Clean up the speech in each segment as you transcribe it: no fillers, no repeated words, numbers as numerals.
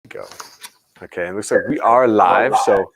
Go. Okay, it looks like we are live. So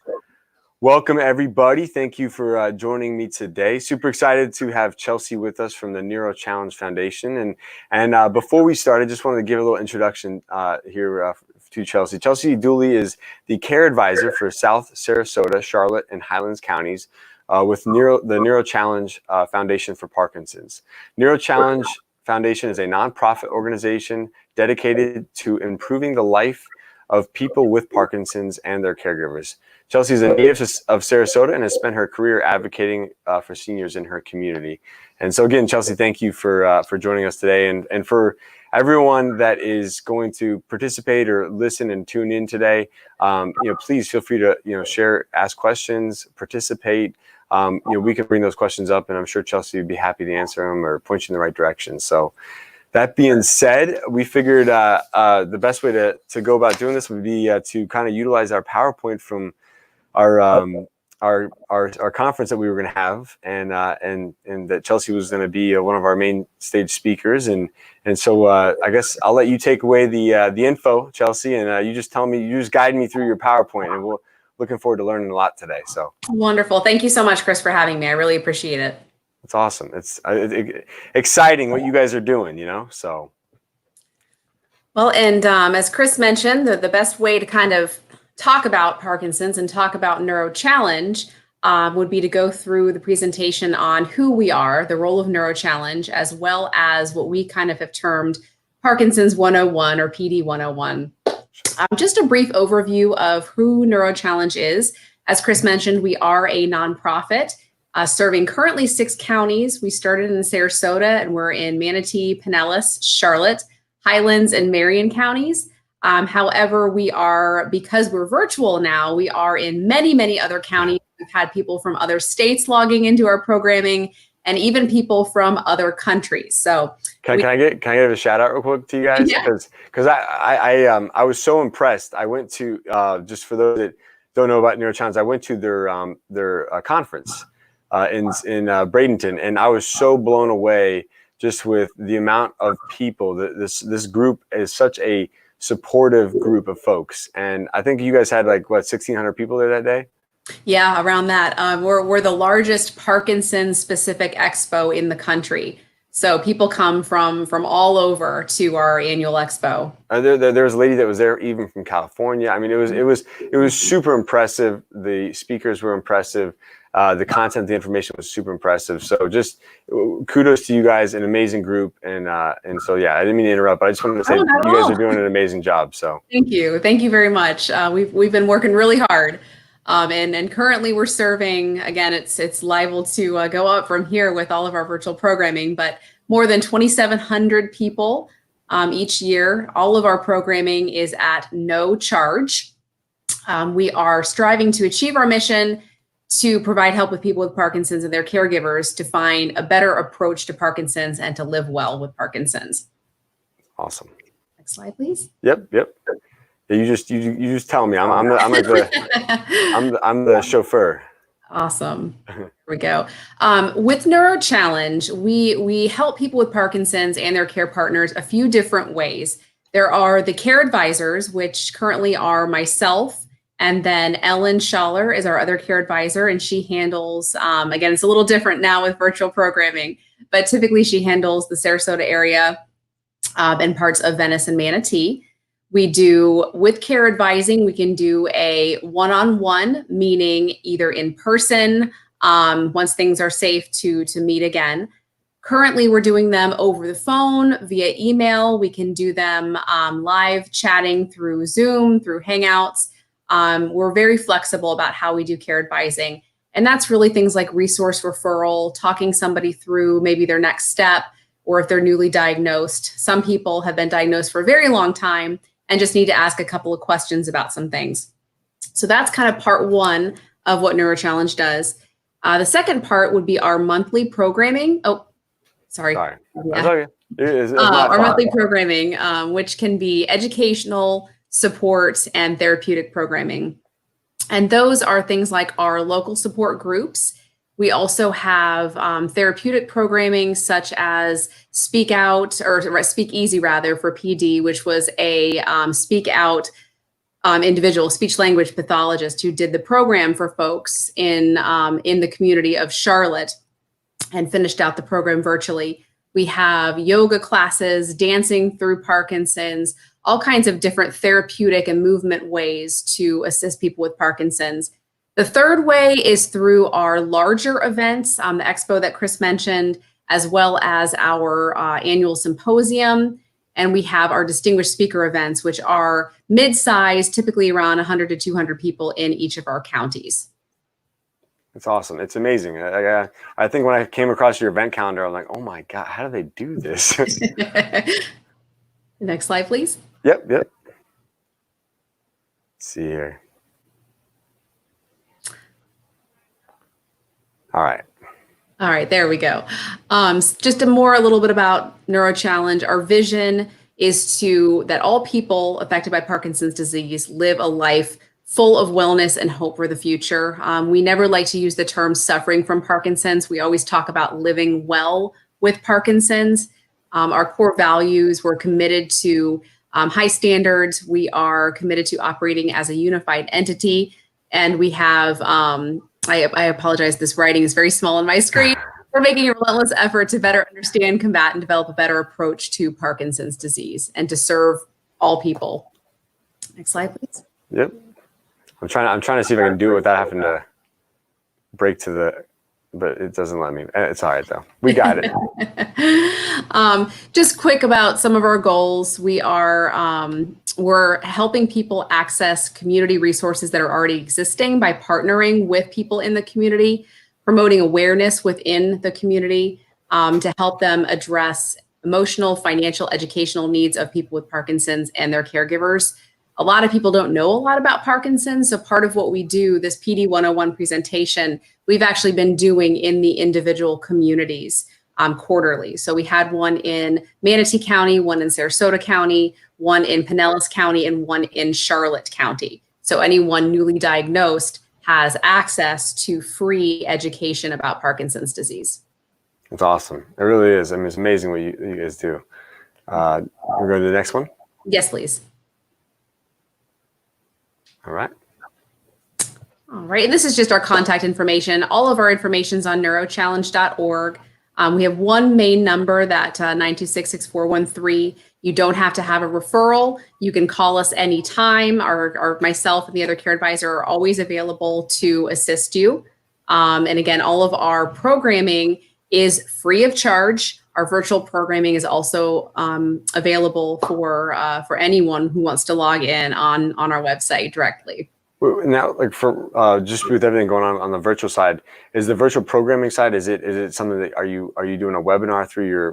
welcome everybody. Thank you for joining me today. Super excited to have Chelsea with us from the Neuro Challenge Foundation. And before we start, I just wanted to give a little introduction here to Chelsea. Chelsea Dooley is the care advisor for South Sarasota, Charlotte, and Highlands counties with the Neuro Challenge Foundation for Parkinsons. Neuro Challenge Foundation is a nonprofit organization dedicated to improving the life of people with Parkinson's and their caregivers. Chelsea is a native of Sarasota and has spent her career advocating for seniors in her community. And so again, Chelsea, thank you for joining us today. And for everyone that is going to participate or listen and tune in today, please feel free to share, ask questions, participate. We can bring those questions up, and I'm sure Chelsea would be happy to answer them or point you in the right direction. So that being said, we figured the best way to go about doing this would be to kind of utilize our PowerPoint from our conference that we were going to have, and that Chelsea was going to be one of our main stage speakers, and so I guess I'll let you take away the info, Chelsea, and you just guide me through your PowerPoint, and we're looking forward to learning a lot today. So wonderful! Thank you so much, Chris, for having me. I really appreciate it. It's awesome. It's exciting what you guys are doing, so. Well, and as Chris mentioned, the best way to kind of talk about Parkinson's and talk about Neuro Challenge would be to go through the presentation on who we are, the role of Neuro Challenge, as well as what we kind of have termed Parkinson's 101 or PD 101. Just a brief overview of who Neuro Challenge is. As Chris mentioned, we are a nonprofit. Serving currently 6 counties. We started in Sarasota and we're in Manatee, Pinellas, Charlotte, Highlands, and Marion counties. However, because we're virtual now, we are in many, many other counties. We've had people from other states logging into our programming and even people from other countries. So can I give a shout out real quick to you guys? Yeah. Because I was so impressed. I went to, just for those that don't know about Neuro Challenge, I went to their conference in Bradenton, and I was so blown away just with the amount of people. This group is such a supportive group of folks, and I think you guys had 1,600 people there that day. Yeah, around that. We're the largest Parkinson's specific expo in the country, so people come from all over to our annual expo. There was a lady that was there even from California. I mean, it was super impressive. The speakers were impressive. The content, the information was super impressive. So just kudos to you guys, an amazing group. And so, yeah, I didn't mean to interrupt, but I just wanted to say you guys are doing an amazing job. So thank you very much. We've been working really hard, and currently we're serving. Again, it's liable to go up from here with all of our virtual programming, but more than 2,700 people each year. All of our programming is at no charge. We are striving to achieve our mission to provide help with people with Parkinson's and their caregivers to find a better approach to Parkinson's and to live well with Parkinson's. Awesome. Next slide, please. Yep. Yeah, you just tell me. I'm the chauffeur. Awesome. Here we go. With Neuro Challenge, we help people with Parkinson's and their care partners a few different ways. There are the care advisors, which currently are myself. And then Ellen Schaller is our other care advisor, and she handles, again, it's a little different now with virtual programming, but typically she handles the Sarasota area and parts of Venice and Manatee. We do, with care advising, we can do a one-on-one, meaning either in person, once things are safe to meet again. Currently, we're doing them over the phone, via email. We can do them live chatting through Zoom, through Hangouts. We're very flexible about how we do care advising. And that's really things like resource referral, talking somebody through maybe their next step, or if they're newly diagnosed. Some people have been diagnosed for a very long time and just need to ask a couple of questions about some things. So that's kind of part one of what Neuro Challenge does. The second part would be our monthly programming. Oh, sorry. Yeah. Our monthly programming, which can be educational, support, and therapeutic programming. And those are things like our local support groups. We also have therapeutic programming such as Speak Easy rather for PD, which was a Speak Out individual speech language pathologist who did the program for folks in the community of Charlotte and finished out the program virtually. We have yoga classes, dancing through Parkinson's, all kinds of different therapeutic and movement ways to assist people with Parkinson's. The third way is through our larger events, the expo that Chris mentioned, as well as our annual symposium. And we have our distinguished speaker events, which are mid-sized, typically around 100 to 200 people in each of our counties. It's awesome. It's amazing. I think when I came across your event calendar, I'm like, oh my God, how do they do this? Next slide, please. Yep. Let's see here. All right, there we go. Just a little bit about Neuro Challenge. Our vision is that all people affected by Parkinson's disease live a life full of wellness and hope for the future. We never like to use the term suffering from Parkinson's. We always talk about living well with Parkinson's. Our core values, we're committed to high standards. We are committed to operating as a unified entity. And we have, I apologize, this writing is very small on my screen. We're making a relentless effort to better understand, combat, and develop a better approach to Parkinson's disease and to serve all people. Next slide, please. Yep. I'm trying to see if I can do it without having to break to but it doesn't let me. It's all right though. We got it. Just quick about some of our goals. We're helping people access community resources that are already existing by partnering with people in the community, promoting awareness within the community to help them address emotional, financial, educational needs of people with Parkinson's and their caregivers. A lot of people don't know a lot about Parkinson's. So part of what we do, this PD 101 presentation, we've actually been doing in the individual communities quarterly. So we had one in Manatee County, one in Sarasota County, one in Pinellas County, and one in Charlotte County. So anyone newly diagnosed has access to free education about Parkinson's disease. It's awesome. It really is. I mean, it's amazing what you guys do. We're going to the next one? Yes, please. All right. All right. And this is just our contact information. All of our information is on neurochallenge.org. We have one main number, that 926-6413. You don't have to have a referral. You can call us anytime. Myself and the other care advisor are always available to assist you. And again, all of our programming is free of charge. Our virtual programming is also available for anyone who wants to log in on our website directly. Now, like for just with everything going on the virtual side, is the virtual programming side, is it something that are you doing a webinar through your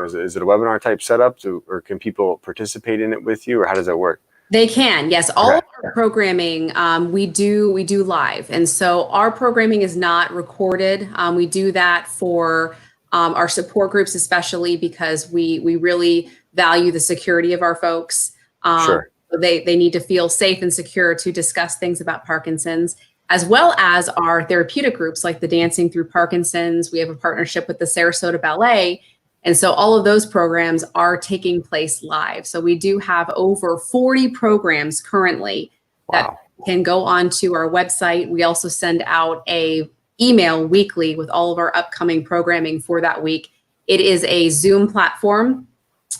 is it a webinar type setup, or can people participate in it with you, or how does that work? They can, yes. All of our programming we do live, and so our programming is not recorded. We do that for our support groups, especially because we really value the security of our folks. Sure. They need to feel safe and secure to discuss things about Parkinson's, as well as our therapeutic groups like the Dancing Through Parkinson's. We have a partnership with the Sarasota Ballet. And so all of those programs are taking place live. So we do have over 40 programs currently that can go onto our website. We also send out a email weekly with all of our upcoming programming for that week. It is a Zoom platform,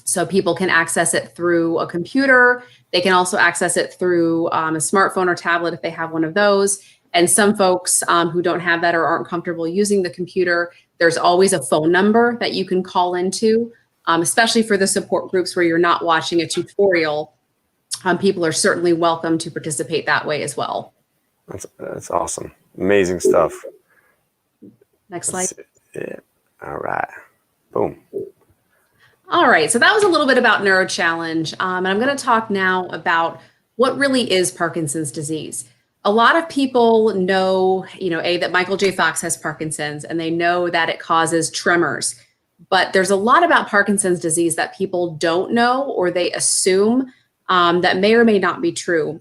so people can access it through a computer. They can also access it through a smartphone or tablet if they have one of those. And some folks who don't have that or aren't comfortable using the computer, there's always a phone number that you can call into, especially for the support groups where you're not watching a tutorial. People are certainly welcome to participate that way as well. That's awesome. Amazing stuff. Next slide. Yeah. All right. Boom. All right, so that was a little bit about Neuro Challenge, and I'm going to talk now about what really is Parkinson's disease. A lot of people know, that Michael J. Fox has Parkinson's, and they know that it causes tremors. But there's a lot about Parkinson's disease that people don't know, or they assume that may or may not be true.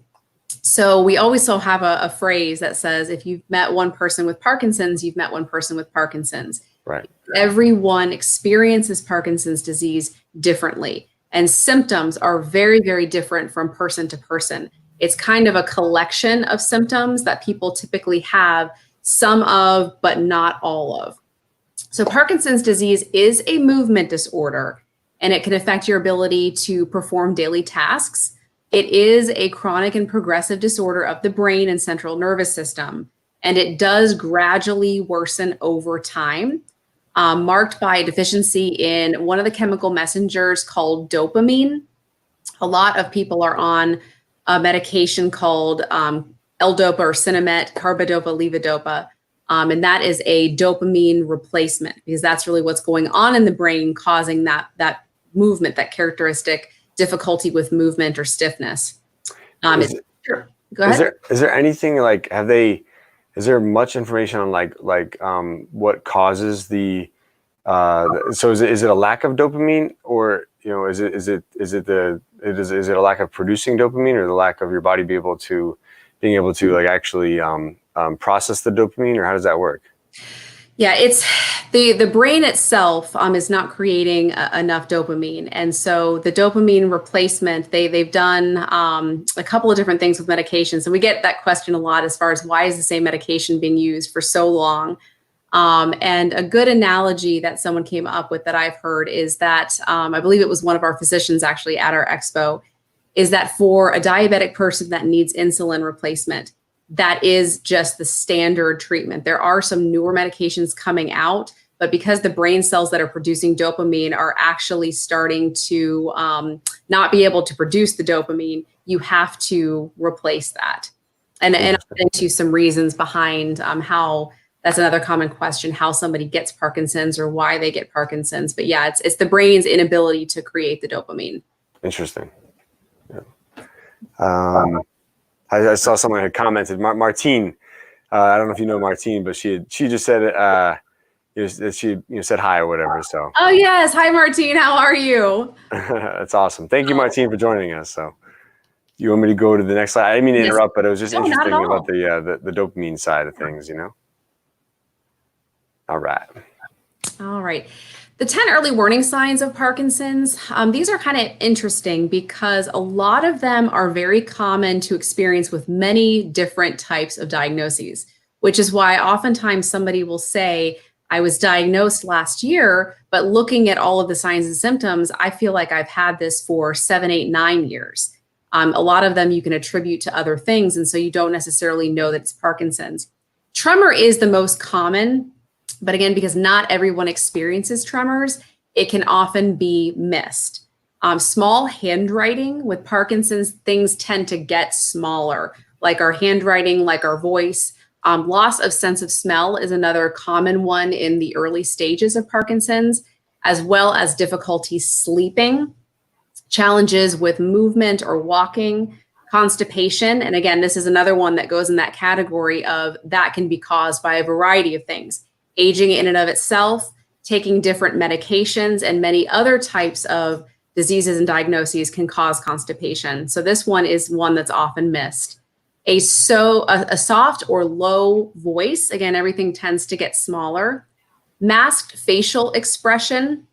So we always have a phrase that says, if you've met one person with Parkinson's, you've met one person with Parkinson's. Right. Everyone experiences Parkinson's disease differently, and symptoms are very, very different from person to person. It's kind of a collection of symptoms that people typically have some of, but not all of. So Parkinson's disease is a movement disorder, and it can affect your ability to perform daily tasks. It is a chronic and progressive disorder of the brain and central nervous system, and it does gradually worsen over time, marked by a deficiency in one of the chemical messengers called dopamine. A lot of people are on a medication called L-Dopa or Sinemet, carbidopa, levodopa, and that is a dopamine replacement, because that's really what's going on in the brain, causing that movement, that characteristic difficulty with movement or stiffness. Sure. Go ahead. Is there anything like, is there much information on what causes the so is it a lack of dopamine, or is it a lack of producing dopamine, or the lack of your body being able to like actually process the dopamine, or how does that work? Yeah, it's the brain itself is not creating enough dopamine, and so the dopamine replacement, they've done a couple of different things with medications, and we get that question a lot as far as why is the same medication being used for so long. And a good analogy that someone came up with that I've heard is that I believe it was one of our physicians actually at our expo, is that for a diabetic person that needs insulin replacement, that is just the standard treatment. There are some newer medications coming out, but because the brain cells that are producing dopamine are actually starting to not be able to produce the dopamine, you have to replace that. And I'll get into some reasons behind how that's another common question, how somebody gets Parkinson's or why they get Parkinson's. But yeah, it's the brain's inability to create the dopamine. Interesting. Yeah. I saw someone had commented, Martine. I don't know if you know Martine, but she just said she said hi or whatever. So. Oh yes, hi Martine, how are you? That's awesome. Thank you, Martine, for joining us. So, you want me to go to the next slide? I didn't mean to interrupt, but it was just interesting about the dopamine side of things, All right. All right. The 10 early warning signs of Parkinson's, these are kind of interesting because a lot of them are very common to experience with many different types of diagnoses, which is why oftentimes somebody will say, I was diagnosed last year, but looking at all of the signs and symptoms, I feel like I've had this for 7, 8, 9 years. A lot of them you can attribute to other things, and so you don't necessarily know that it's Parkinson's. Tremor is the most common. But again, because not everyone experiences tremors, it can often be missed. Small handwriting with Parkinson's, things tend to get smaller, like our handwriting, like our voice. Loss of sense of smell is another common one in the early stages of Parkinson's, as well as difficulty sleeping, challenges with movement or walking, constipation. And again, this is another one that goes in that category of that can be caused by a variety of things. Aging in and of itself, taking different medications, and many other types of diseases and diagnoses can cause constipation. So this one is one that's often missed. A soft or low voice, again, everything tends to get smaller. Masked facial expression,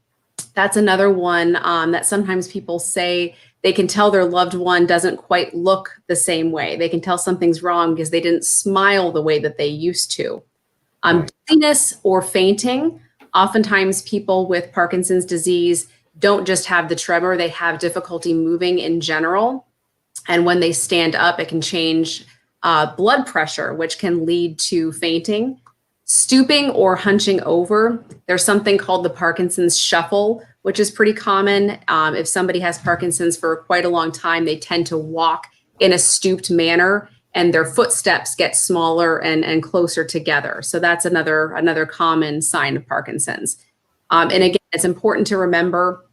that's another one that sometimes people say they can tell their loved one doesn't quite look the same way. They can tell something's wrong because they didn't smile the way that they used to. Dizziness or fainting. Oftentimes people with Parkinson's disease don't just have the tremor, they have difficulty moving in general. And when they stand up, it can change blood pressure, which can lead to fainting. Stooping or hunching over. There's something called the Parkinson's shuffle, which is pretty common. If somebody has Parkinson's for quite a long time, they tend to walk in a stooped manner, and their footsteps get smaller and closer together. So that's another common sign of Parkinson's. And again, it's important to remember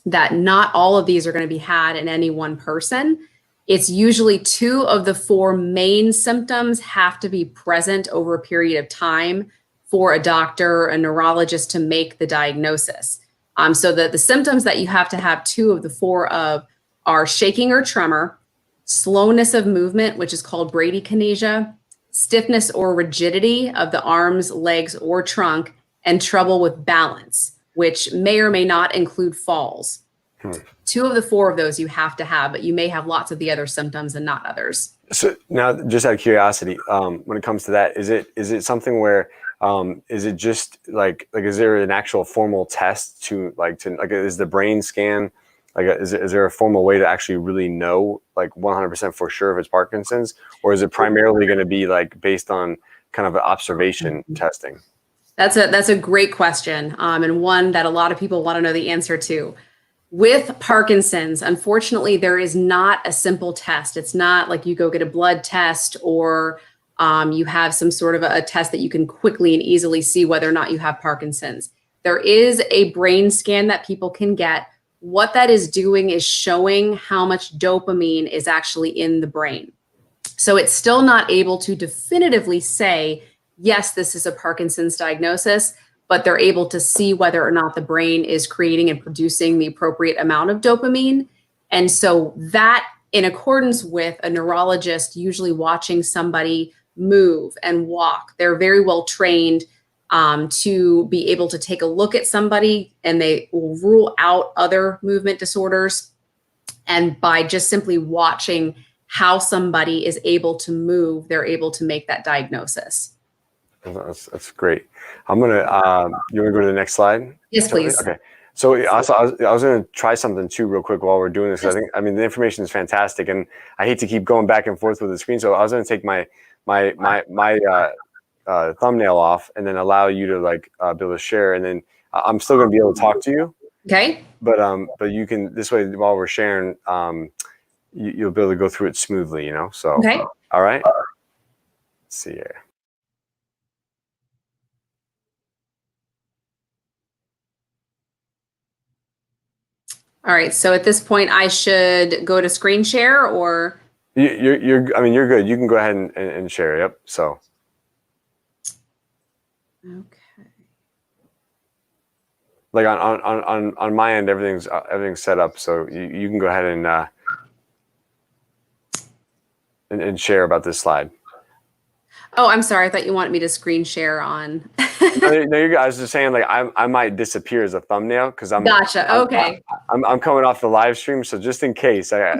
that not all of these are going to be had in any one person. It's usually 2 of the 4 main symptoms have to be present over a period of time for a doctor, a neurologist to make the diagnosis. So the symptoms that you have to have 2 of the 4 of are shaking or tremor, slowness of movement, which is called bradykinesia, stiffness or rigidity of the arms, legs, or trunk, and trouble with balance, which may or may not include falls. Hmm. 2 of the 4 of those you have to have, but you may have lots of the other symptoms and not others. So now, just out of curiosity, when it comes to that, is it something where is it just like is there an actual formal test to is the brain scan is there a formal way to actually really know 100% for sure if it's Parkinson's, or is it primarily going to be based on kind of observation testing? That's a great question, and one that a lot of people want to know the answer to. With Parkinson's, unfortunately, there is not a simple test. It's not like you go get a blood test or you have some sort of a test that you can quickly and easily see whether or not you have Parkinson's. There is a brain scan that people can get. What that is doing is showing how much dopamine is actually in the brain. So it's still not able to definitively say, yes, this is a Parkinson's diagnosis, but they're able to see whether or not the brain is creating and producing the appropriate amount of dopamine. And so that, in accordance with a neurologist usually watching somebody move and walk, they're very well trained to be able to take a look at somebody, and they will rule out other movement disorders. And by just simply watching how somebody is able to move, they're able to make that diagnosis. That's great. I'm gonna. You want to go to the next slide? Yes, please. Okay. So I was going to try something too real quick while we're doing this. I mean, the information is fantastic, and I hate to keep going back and forth with the screen. So I was going to take my thumbnail off and then allow you to be able to share, and then I'm still going to be able to talk to you. Okay. But you can, this way while we're sharing, you'll be able to go through it smoothly. So okay. All right. Let's see here. All right. So at this point, I should go to screen share, or you're. I mean, you're good. You can go ahead and share. Yep. So. Okay. On my end, everything's set up, so you can go ahead and share about this slide. Oh, I'm sorry. I thought you wanted me to screen share on. No, you're good. I was just saying, I might disappear as a thumbnail because I'm. Gotcha. Okay. I'm coming off the live stream, so just in case, I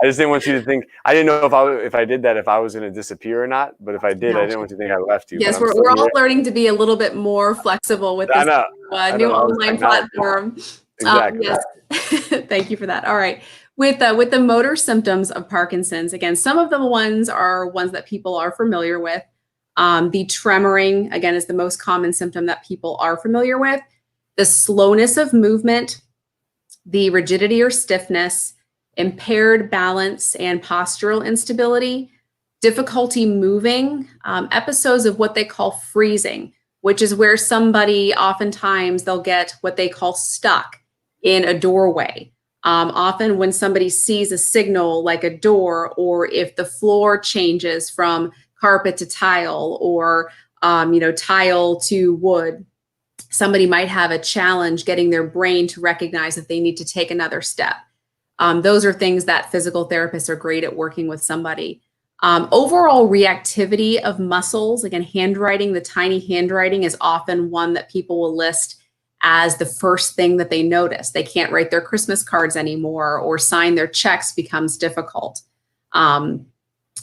just didn't want you to think. I didn't know if I did that, if I was going to disappear or not. But if I did, Gotcha. I didn't want you to think I left you. Yes, we're all learning to be a little bit more flexible with this new online platform. Exactly. Yes. Thank you for that. All right. With the motor symptoms of Parkinson's, again, some of the ones are ones that people are familiar with. The tremoring, again, is the most common symptom that people are familiar with. The slowness of movement, the rigidity or stiffness, impaired balance and postural instability, difficulty moving, episodes of what they call freezing, which is where somebody, oftentimes they'll get what they call stuck in a doorway. Often when somebody sees a signal like a door, or if the floor changes from carpet to tile, or tile to wood, somebody might have a challenge getting their brain to recognize that they need to take another step. Those are things that physical therapists are great at working with somebody. Overall reactivity of muscles, again, handwriting, the tiny handwriting is often one that people will list as the first thing that they notice. They can't write their Christmas cards anymore, or sign their checks becomes difficult.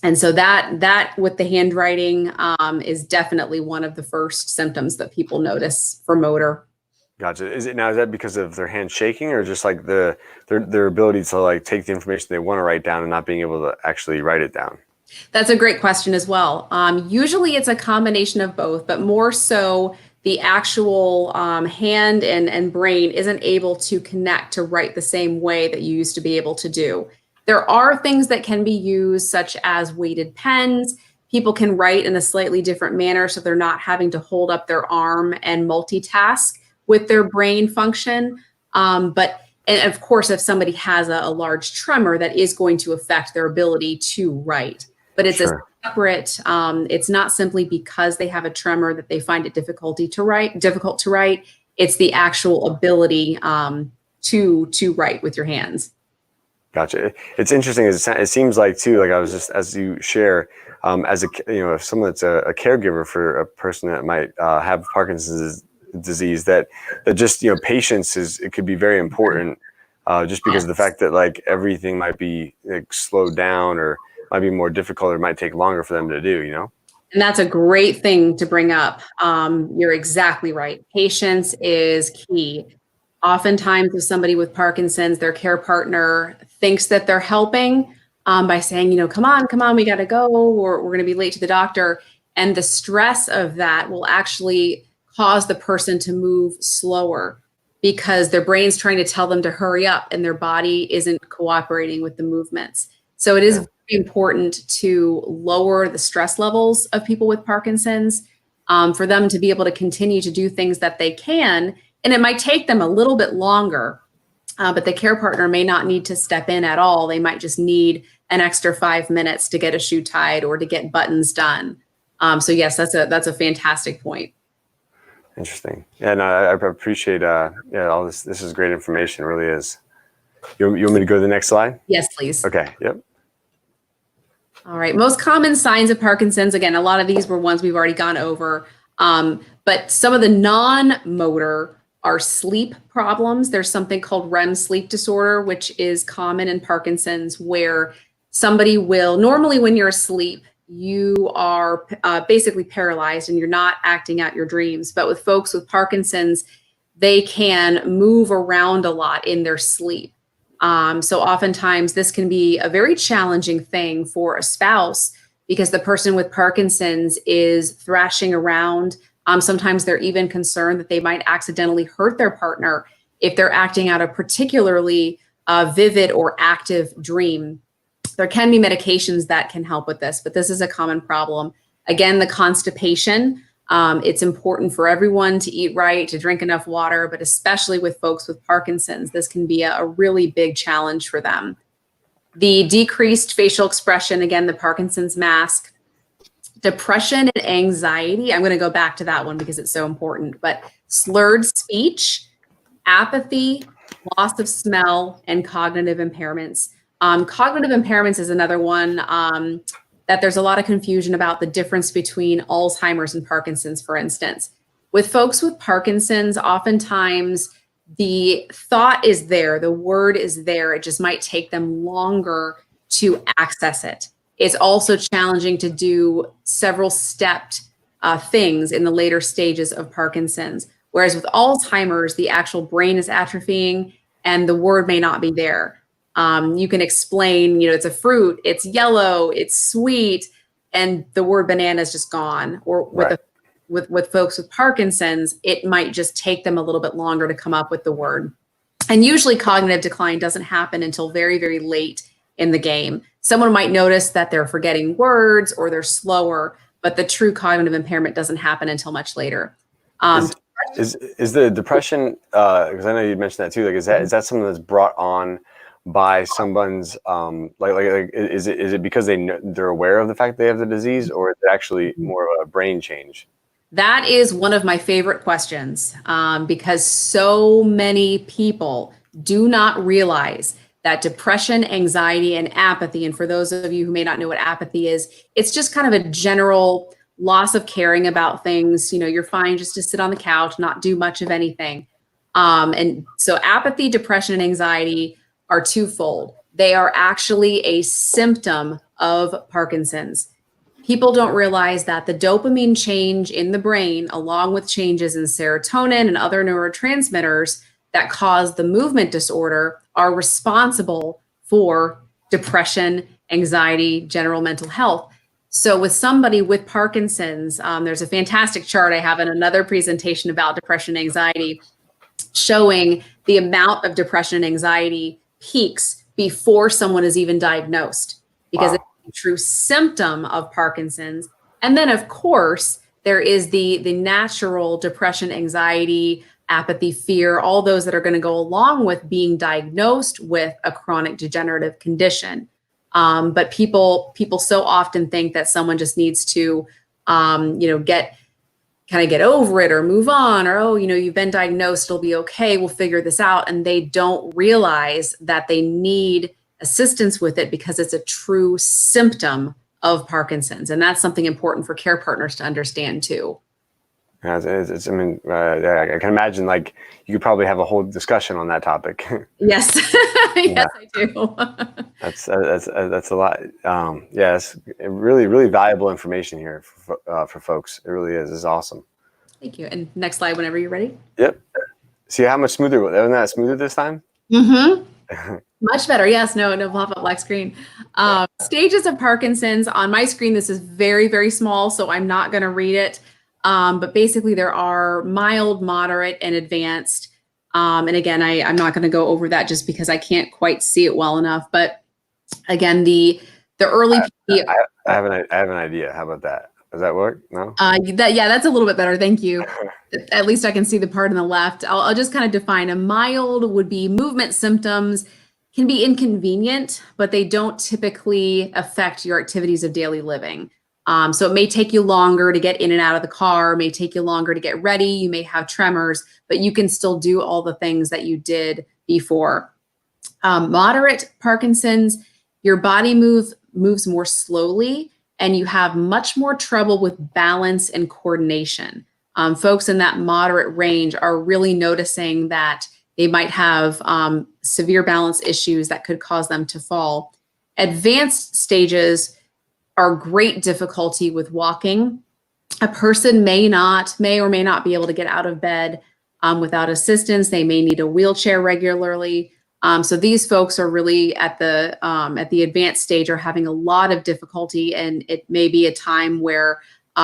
And so that with the handwriting is definitely one of the first symptoms that people notice for motor. Gotcha. Is that because of their hand shaking, or just their ability to take the information they want to write down and not being able to actually write it down? That's a great question as well. Usually it's a combination of both, but more so the actual hand and brain isn't able to connect to write the same way that you used to be able to do. There are things that can be used, such as weighted pens. People can write in a slightly different manner, so they're not having to hold up their arm and multitask with their brain function. And of course, if somebody has a large tremor, that is going to affect their ability to write. But it's a separate, it's not simply because they have a tremor that they find it difficult to write. It's the actual ability to write with your hands. Gotcha. It's interesting. It seems like too, I was just, as you share, as if someone that's a caregiver for a person that might have Parkinson's disease, that just, patience it could be very important just because of the fact that like everything might be like slowed down or might be more difficult or might take longer for them to do, you know? And that's a great thing to bring up. You're exactly right. Patience is key. Oftentimes with somebody with Parkinson's, their care partner thinks that they're helping by saying, come on, we got to go, or we're going to be late to the doctor. And the stress of that will actually cause the person to move slower because their brain's trying to tell them to hurry up and their body isn't cooperating with the movements. So it is very important to lower the stress levels of people with Parkinson's for them to be able to continue to do things that they can. And it might take them a little bit longer, but the care partner may not need to step in at all. They might just need an extra 5 minutes to get a shoe tied or to get buttons done. So yes, that's a fantastic point. Interesting. Yeah, no, I appreciate all this. This is great information. It really is. You want me to go to the next slide? Yes, please. Okay. Yep. All right. Most common signs of Parkinson's. Again, a lot of these were ones we've already gone over. But some of the non-motor are sleep problems. There's something called REM sleep disorder, which is common in Parkinson's, where somebody will, normally when you're asleep, you are basically paralyzed and you're not acting out your dreams. But with folks with Parkinson's, they can move around a lot in their sleep. So oftentimes this can be a very challenging thing for a spouse because the person with Parkinson's is thrashing around. Sometimes they're even concerned that they might accidentally hurt their partner if they're acting out a particularly vivid or active dream. There can be medications that can help with this, but this is a common problem. Again, the constipation. It's important for everyone to eat right, to drink enough water, but especially with folks with Parkinson's, this can be a really big challenge for them. The decreased facial expression, again, the Parkinson's mask. Depression and anxiety. I'm going to go back to that one because it's so important, but slurred speech, apathy, loss of smell, and cognitive impairments. Cognitive impairments is another one that there's a lot of confusion about the difference between Alzheimer's and Parkinson's, for instance. With folks with Parkinson's, oftentimes the thought is there, the word is there, it just might take them longer to access it. It's also challenging to do several stepped things in the later stages of Parkinson's. Whereas with Alzheimer's, the actual brain is atrophying and the word may not be there. You can explain, it's a fruit, it's yellow, it's sweet, and the word banana is just gone. Or with folks with Parkinson's, it might just take them a little bit longer to come up with the word. And usually cognitive decline doesn't happen until very, very late in the game. Someone might notice that they're forgetting words or they're slower, but the true cognitive impairment doesn't happen until much later. Is the depression, because I know you mentioned that too, like is that something that's brought on by someone's is it because they're aware of the fact they have the disease, or is it actually more of a brain change? That is one of my favorite questions because so many people do not realize that depression, anxiety, and apathy, and for those of you who may not know what apathy is, it's just kind of a general loss of caring about things. You're fine just to sit on the couch, not do much of anything. And so apathy, depression, and anxiety are twofold. They are actually a symptom of Parkinson's. People don't realize that the dopamine change in the brain, along with changes in serotonin and other neurotransmitters that cause the movement disorder, are responsible for depression, anxiety, general mental health. So with somebody with Parkinson's, there's a fantastic chart I have in another presentation about depression and anxiety showing the amount of depression and anxiety peaks before someone is even diagnosed, because it's a true symptom of Parkinson's. And then, of course, there is the natural depression, anxiety, apathy, fear, all those that are going to go along with being diagnosed with a chronic degenerative condition. But people so often think that someone just needs to, get over it or move on, or, you've been diagnosed, it'll be okay, we'll figure this out. And they don't realize that they need assistance with it because it's a true symptom of Parkinson's. And that's something important for care partners to understand too. Yeah, I mean, yeah, I can imagine like you could probably have a whole discussion on that topic. Yes, Yeah, yes, I do. that's a lot. Yeah, it's really, really valuable information here for folks. It really is. It's awesome. Thank you. And next slide, whenever you're ready. Yep. See how much smoother? Wasn't that smoother this time? Mm-hmm. Much better. Yes. No pop-up black screen. Stages of Parkinson's. On my screen, this is very, very small, so I'm not going to read it. But basically, there are mild, moderate, and advanced. And again, I'm not going to go over that just because I can't quite see it well enough. But again, the early PD. I have an idea. How about that? Does that work? No? That's a little bit better. Thank you. At least I can see the part on the left. I'll just kind of define. A mild would be movement symptoms, can be inconvenient, but they don't typically affect your activities of daily living. So it may take you longer to get in and out of the car, may take you longer to get ready. You may have tremors, but you can still do all the things that you did before. Moderate Parkinson's, your body moves more slowly, and you have much more trouble with balance and coordination. Folks in that moderate range are really noticing that they might have severe balance issues that could cause them to fall. Advanced stages are great difficulty with walking. A person may or may not be able to get out of bed without assistance. They may need a wheelchair regularly. So these folks are really at the advanced stage, are having a lot of difficulty, and it may be a time where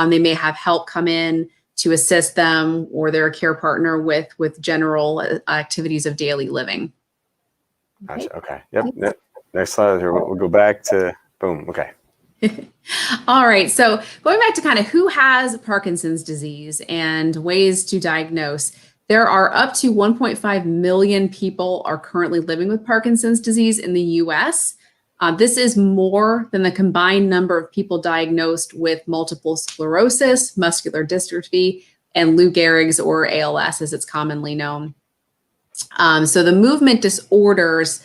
they may have help come in to assist them, or their care partner with general activities of daily living. Gotcha. Okay. Yep. Next slide here. We'll go back to boom. Okay. All right. So going back to kind of who has Parkinson's disease and ways to diagnose. There are up to 1.5 million people are currently living with Parkinson's disease in the US. This is more than the combined number of people diagnosed with multiple sclerosis, muscular dystrophy, and Lou Gehrig's, or ALS as it's commonly known. So the movement disorders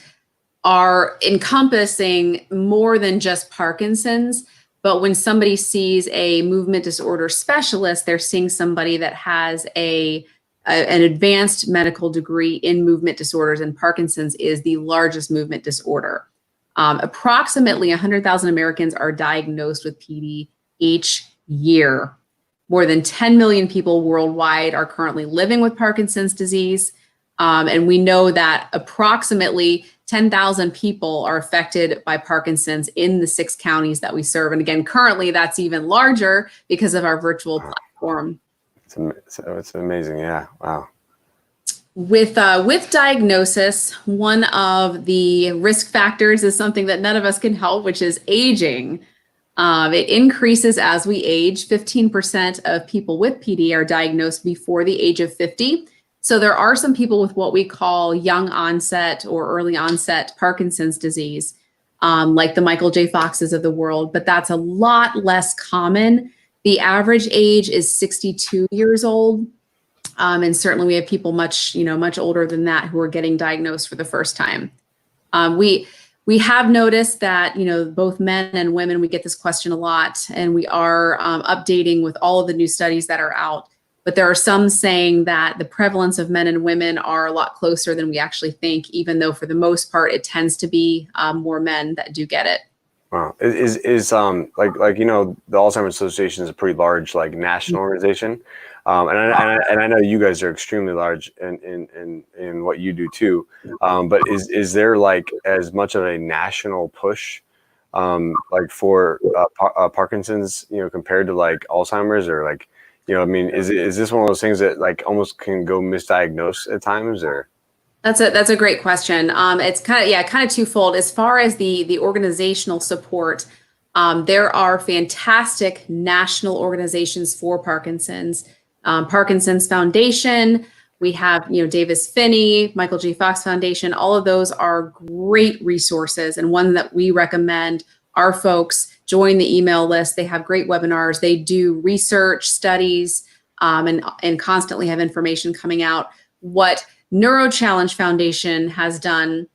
are encompassing more than just Parkinson's, but when somebody sees a movement disorder specialist, they're seeing somebody that has an advanced medical degree in movement disorders, and Parkinson's is the largest movement disorder. Approximately 100,000 Americans are diagnosed with PD each year. More than 10 million people worldwide are currently living with Parkinson's disease. And we know that approximately 10,000 people are affected by Parkinson's in the 6 counties that we serve. And again, currently that's even larger because of our virtual platform. It's amazing. Yeah. Wow. With diagnosis, one of the risk factors is something that none of us can help, which is aging. It increases as we age. 15% of people with PD are diagnosed before the age of 50. So there are some people with what we call young onset or early onset Parkinson's disease, like the Michael J. Foxes of the world, but that's a lot less common. The average age is 62 years old. And certainly we have people much older than that who are getting diagnosed for the first time. We have noticed that, both men and women, we get this question a lot, and we are updating with all of the new studies that are out. But there are some saying that the prevalence of men and women are a lot closer than we actually think, even though for the most part, it tends to be more men that do get it. Wow. Is the Alzheimer's Association is a pretty large national organization, and I know you guys are extremely large in what you do too. But is there as much of a national push for Parkinson's compared to Alzheimer's, or is this one of those things that almost can go misdiagnosed at times, or? That's a great question. It's kind of twofold. As far as the organizational support, there are fantastic national organizations for Parkinson's. Parkinson's Foundation. We have Davis Phinney, Michael J. Fox Foundation. All of those are great resources, and one that we recommend our folks join the email list. They have great webinars. They do research studies and constantly have information coming out. What Neuro Challenge Foundation has done,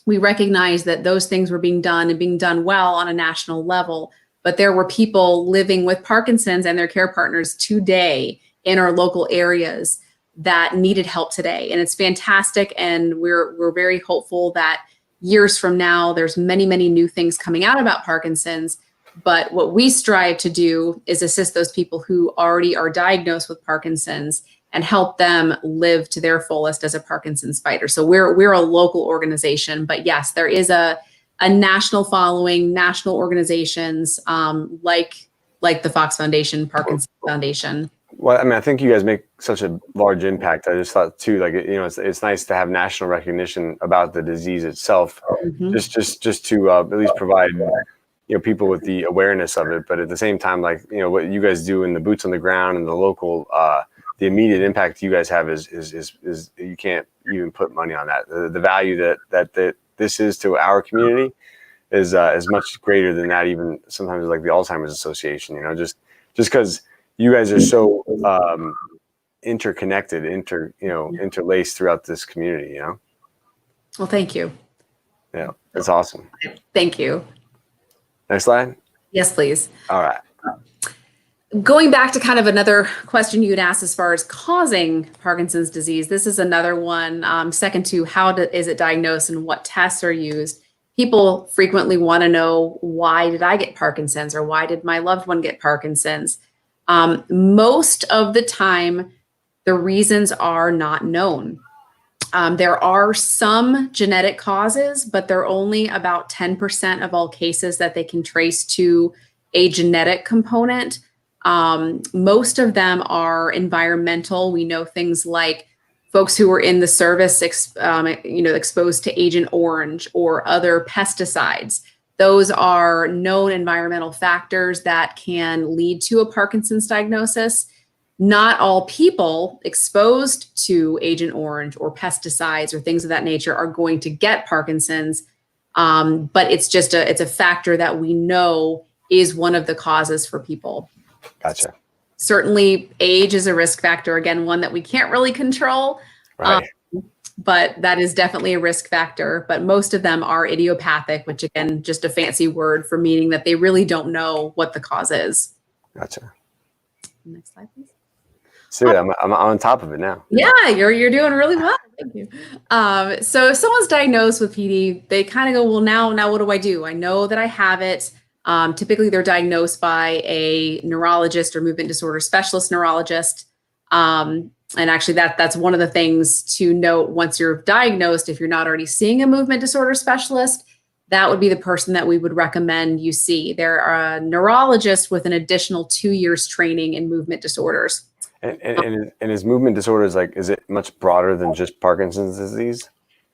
we recognize that those things were being done and being done well on a national level, but there were people living with Parkinson's and their care partners today in our local areas that needed help today. And it's fantastic. And we're very hopeful that years from now, there's many, many new things coming out about Parkinson's. But what we strive to do is assist those people who already are diagnosed with Parkinson's and help them live to their fullest as a Parkinson's fighter. So we're a local organization, but yes, there is a national following, national organizations like the Fox Foundation, Parkinson Foundation. Well, I mean, I think you guys make such a large impact. I just thought too, like, you know, it's nice to have national recognition about the disease itself, just to at least provide, you know, people with the awareness of it. But at the same time, like, you know, what you guys do in the boots on the ground and the local, the immediate impact you guys have is you can't even put money on that. The value that this is to our community is much greater than that. Even sometimes like the Alzheimer's Association, you know, just because you guys are so interconnected, interlaced throughout this community, you know? Well, thank you. Yeah, that's awesome. Thank you. Next slide. Yes, please. All right. Going back to kind of another question you had asked as far as causing Parkinson's disease, this is another one, second to is it diagnosed and what tests are used. People frequently want to know, why did I get Parkinson's, or why did my loved one get Parkinson's? Most of the time, the reasons are not known. There are some genetic causes, but they're only about 10% of all cases that they can trace to a genetic component. Most of them are environmental. We know things like folks who were in the service, exposed to Agent Orange or other pesticides. Those are known environmental factors that can lead to a Parkinson's diagnosis. Not all people exposed to Agent Orange or pesticides or things of that nature are going to get Parkinson's, but it's a factor that we know is one of the causes for people. Gotcha. Certainly, age is a risk factor. Again, one that we can't really control. Right. But that is definitely a risk factor. But most of them are idiopathic, which again, just a fancy word for meaning that they really don't know what the cause is. Gotcha. Next slide, please. See, I'm on top of it now. Yeah, you're doing really well. Thank you. So if someone's diagnosed with PD, they kind of go, well, now what do I do? I know that I have it. Typically, they're diagnosed by a neurologist or movement disorder specialist neurologist. And actually, that's one of the things to note once you're diagnosed. If you're not already seeing a movement disorder specialist, that would be the person that we would recommend you see. They're a neurologist with an additional 2 years training in movement disorders. And is movement disorders, like, is it much broader than just Parkinson's disease?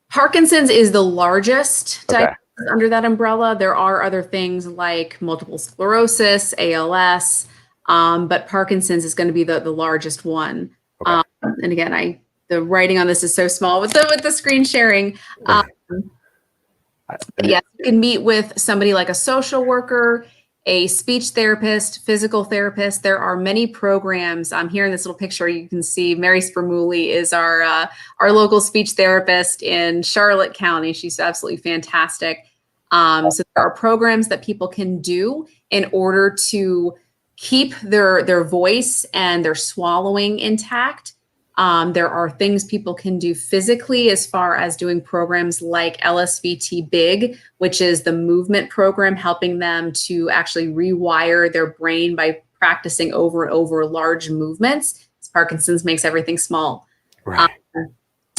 Parkinson's is the largest diagnosis under that umbrella. There are other things like multiple sclerosis, ALS, but Parkinson's is going to be the largest one. Okay. And again, the writing on this is so small with the screen sharing. Yes, you can meet with somebody like a social worker, a speech therapist, physical therapist. There are many programs. Here in this little picture, you can see Mary Spermuli is our local speech therapist in Charlotte County. She's absolutely fantastic. So there are programs that people can do in order to keep their voice and their swallowing intact. There are things people can do physically as far as doing programs like LSVT Big, which is the movement program, helping them to actually rewire their brain by practicing over and over large movements. Parkinson's makes everything small. Right.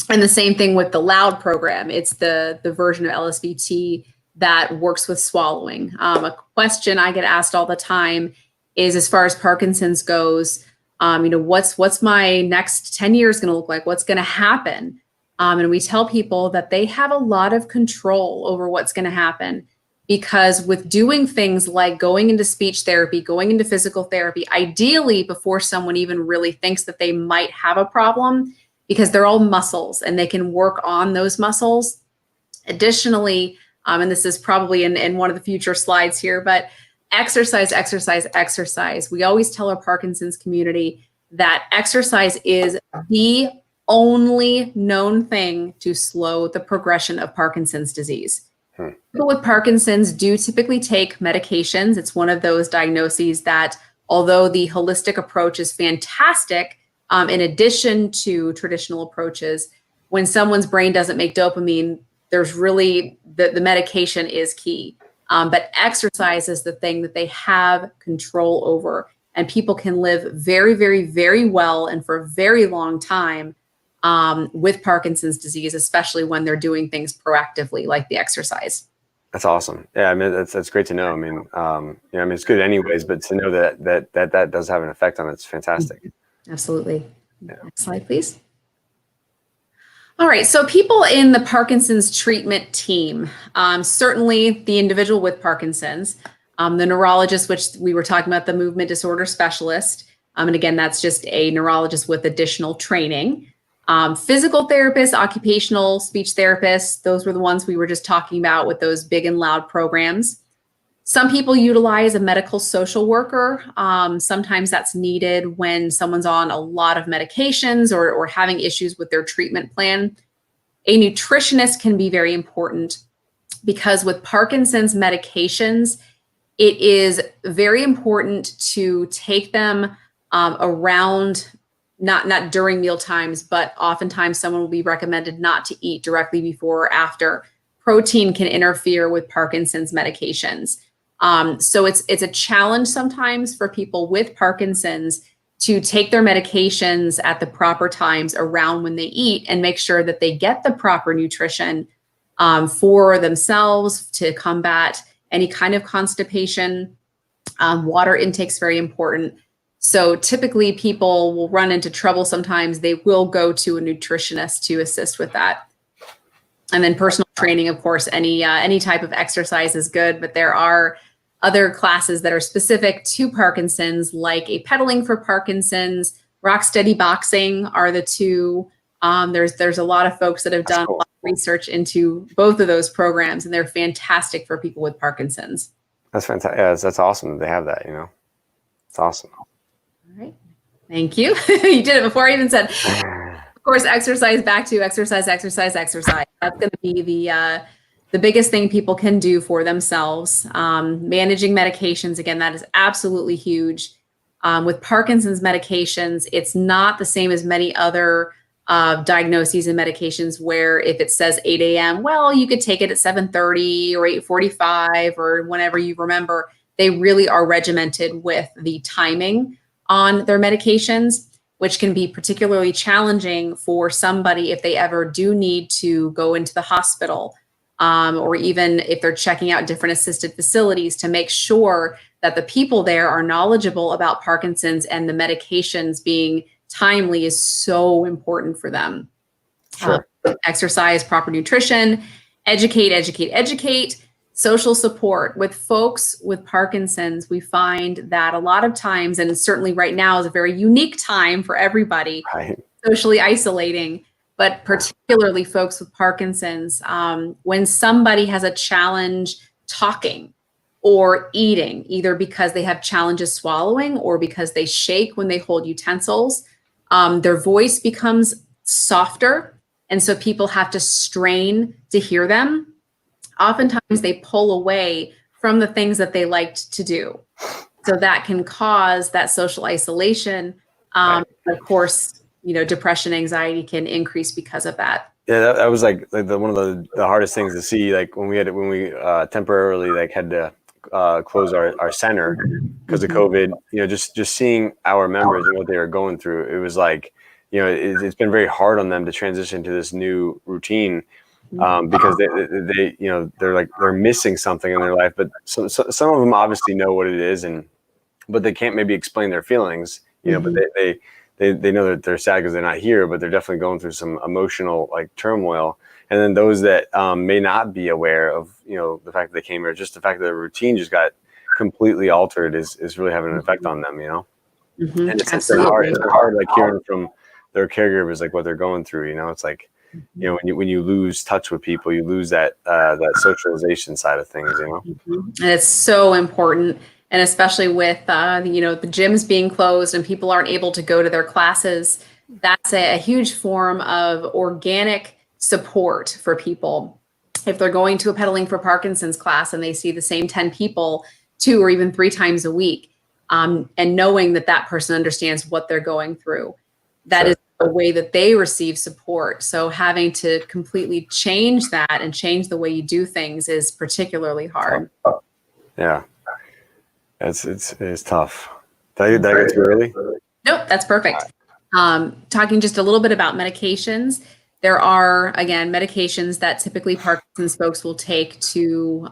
And the same thing with the Loud program. It's the version of LSVT that works with swallowing. A question I get asked all the time is, as far as Parkinson's goes, what's my next 10 years going to look like? What's going to happen? And we tell people that they have a lot of control over what's going to happen, because with doing things like going into speech therapy, going into physical therapy, ideally before someone even really thinks that they might have a problem, because they're all muscles and they can work on those muscles. Additionally, and this is probably in one of the future slides here, but exercise. We always tell our Parkinson's community that exercise is the only known thing to slow the progression of Parkinson's disease. People with Parkinson's do typically take medications. It's one of those diagnoses that, although the holistic approach is fantastic, in addition to traditional approaches. When someone's brain doesn't make dopamine, there's really, the medication is key. But exercise is the thing that they have control over. And people can live very, very, very well and for a very long time with Parkinson's disease, especially when they're doing things proactively, like the exercise. That's awesome. Yeah, I mean, that's great to know. I mean, it's good anyways, but to know that does have an effect on it, it's fantastic. Absolutely. Yeah. Next slide, please. All right, so people in the Parkinson's treatment team, certainly the individual with Parkinson's, the neurologist, which we were talking about, the movement disorder specialist, and again, that's just a neurologist with additional training. Physical therapists, occupational speech therapists, those were the ones we were just talking about with those big and loud programs. Some people utilize a medical social worker. Sometimes that's needed when someone's on a lot of medications or having issues with their treatment plan. A nutritionist can be very important because with Parkinson's medications, it is very important to take them around, not during meal times, but oftentimes someone will be recommended not to eat directly before or after. Protein can interfere with Parkinson's medications. So it's a challenge sometimes for people with Parkinson's to take their medications at the proper times around when they eat and make sure that they get the proper nutrition for themselves to combat any kind of constipation. Water intake is very important. So typically people will run into trouble sometimes. They will go to a nutritionist to assist with that. And then personal training, of course, any type of exercise is good, but there are other classes that are specific to Parkinson's, like a pedaling for Parkinson's, rock steady boxing are the two. There's a lot of folks that have done a lot of research into both of those programs, and they're fantastic for people with Parkinson's. That's fantastic. Yeah, that's awesome that they have that, It's awesome. All right. Thank you. You did it before I even said. Of course, exercise, back to exercise. That's going to be the biggest thing people can do for themselves. Managing medications, again, that is absolutely huge. With Parkinson's medications, it's not the same as many other diagnoses and medications where if it says 8 a.m., well, you could take it at 7:30 or 8:45 or whenever you remember. They really are regimented with the timing on their medications, which can be particularly challenging for somebody if they ever do need to go into the hospital. Or even if they're checking out different assisted facilities, to make sure that the people there are knowledgeable about Parkinson's and the medications being timely is so important for them. Sure. Exercise, proper nutrition, educate, social support. With folks with Parkinson's, we find that a lot of times, and certainly right now is a very unique time for everybody, Right. Socially isolating. But particularly folks with Parkinson's, when somebody has a challenge talking or eating, either because they have challenges swallowing or because they shake when they hold utensils, their voice becomes softer. And so people have to strain to hear them. Oftentimes they pull away from the things that they liked to do. So that can cause that social isolation. Right. Of course, depression, anxiety can increase because of that. Yeah, that was like one of the hardest things to see. Like when we temporarily had to close our center because of COVID. Just seeing our members and what they were going through, it was like, it's been very hard on them to transition to this new routine because they're missing something in their life. But some of them obviously know what it is, but they can't maybe explain their feelings. But they know that they're sad because they're not here, but they're definitely going through some emotional turmoil. And then those that may not be aware of, the fact that they came here, just the fact that the routine just got completely altered is really having an effect on them, Mm-hmm. And it's been hard. It's been hard, hearing from their caregivers, what they're going through, It's like, when you lose touch with people, you lose that socialization side of things, And it's so important. And especially with, the gyms being closed and people aren't able to go to their classes, that's a huge form of organic support for people. If they're going to a pedaling for Parkinson's class and they see the same 10 people 2 or even 3 times a week, and knowing that person understands what they're going through. that Sure. is the way that they receive support. So having to completely change that and change the way you do things is particularly hard. Yeah. It's tough. Did I get too early? Nope, that's perfect. Talking just a little bit about medications. There are, again, medications that typically Parkinson's folks will take to,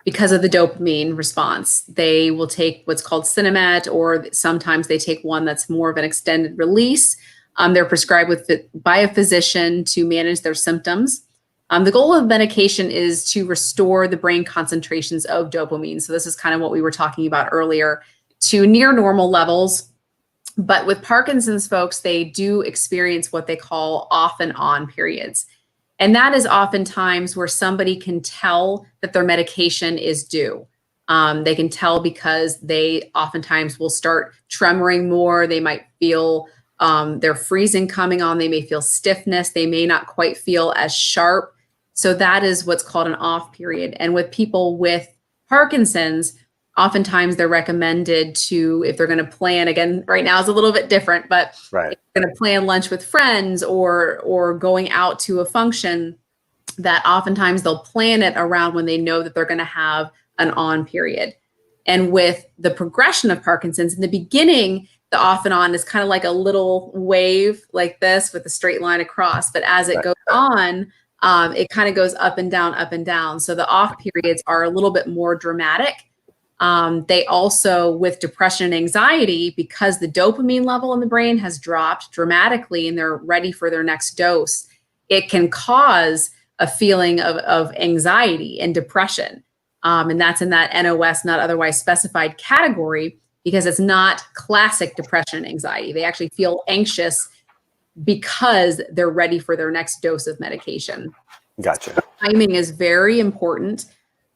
because of the dopamine response. They will take what's called Sinemet, or sometimes they take one that's more of an extended release. They're prescribed by a physician to manage their symptoms. The goal of medication is to restore the brain concentrations of dopamine. So this is kind of what we were talking about earlier, to near normal levels. But with Parkinson's folks, they do experience what they call off and on periods. And that is oftentimes where somebody can tell that their medication is due. They can tell because they oftentimes will start tremoring more. They might feel their freezing coming on. They may feel stiffness. They may not quite feel as sharp. So that is what's called an off period. And with people with Parkinson's, oftentimes they're recommended to, if they're going to plan, again, right now is a little bit different, but Right. if they're going to plan lunch with friends or going out to a function, that oftentimes they'll plan it around when they know that they're going to have an on period. And with the progression of Parkinson's, in the beginning, the off and on is kind of like a little wave like this with a straight line across. But as it goes on, it kind of goes up and down, up and down. So the off periods are a little bit more dramatic. They also, with depression and anxiety, because the dopamine level in the brain has dropped dramatically and they're ready for their next dose, it can cause a feeling of anxiety and depression. And that's in that NOS, not otherwise specified category, because it's not classic depression and anxiety. They actually feel anxious because they're ready for their next dose of medication. Gotcha. Timing is very important.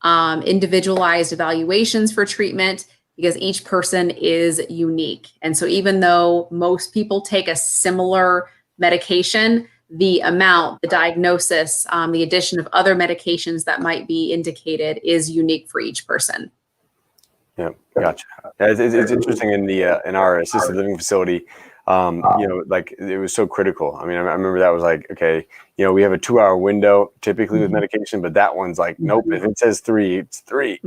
Individualized evaluations for treatment, because each person is unique. And so even though most people take a similar medication, the amount, the diagnosis, the addition of other medications that might be indicated is unique for each person. Yeah, gotcha. It's interesting in our assisted living facility. Like it was so critical. I mean, I remember that was like, okay, we have a 2-hour window typically with medication, but that one's like, nope. If it says 3, it's 3.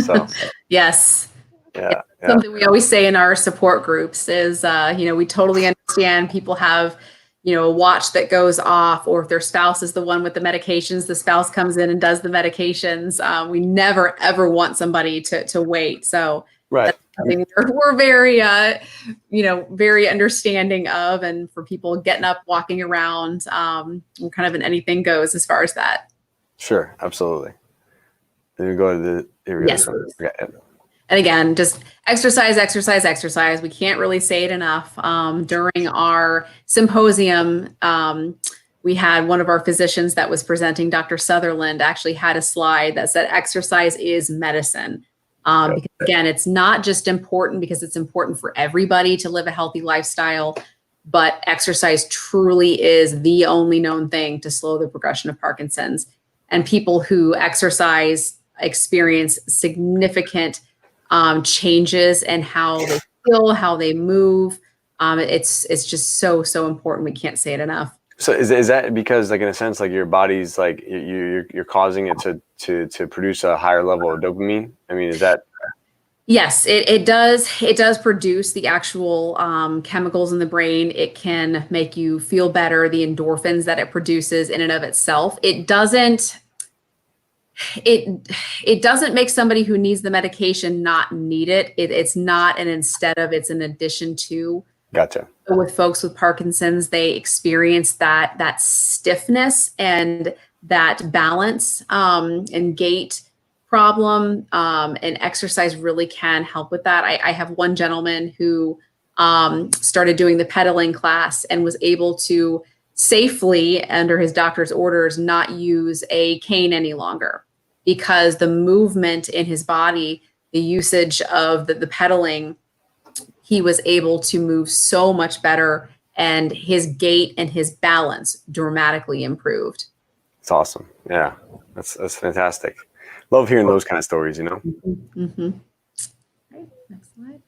So yes. yeah. Something we always say in our support groups is, we totally understand people have, a watch that goes off, or if their spouse is the one with the medications, the spouse comes in and does the medications. We never, ever want somebody to wait. So right. That's something we're very, very understanding of. And for people getting up, walking around, we're kind of an anything goes as far as that. Sure. Absolutely. Then we go to here we go. Yes. Okay. And again, just exercise, exercise, exercise. We can't really say it enough. During our symposium, we had one of our physicians that was presenting, Dr. Sutherland, actually had a slide that said exercise is medicine. Because again, it's not just important because it's important for everybody to live a healthy lifestyle, but exercise truly is the only known thing to slow the progression of Parkinson's. And people who exercise experience significant changes in how they feel, how they move. It's just so important. We can't say it enough. So is that because, like, in a sense, like your body's like you're causing it to produce a higher level of dopamine? I mean, is that? Yes, it does. It does produce the actual chemicals in the brain. It can make you feel better. The endorphins that it produces in and of itself. It doesn't make somebody who needs the medication not need it. It's not an instead of, it's an addition to. Gotcha. With folks with Parkinson's, they experience that stiffness and that balance and gait problem, and exercise really can help with that. I have one gentleman who started doing the pedaling class and was able to safely, under his doctor's orders, not use a cane any longer, because the movement in his body, the usage of the pedaling, he was able to move so much better, and his gait and his balance dramatically improved. It's awesome. Yeah, that's fantastic. Love hearing those kind of stories, Mm-hmm. Right, next slide.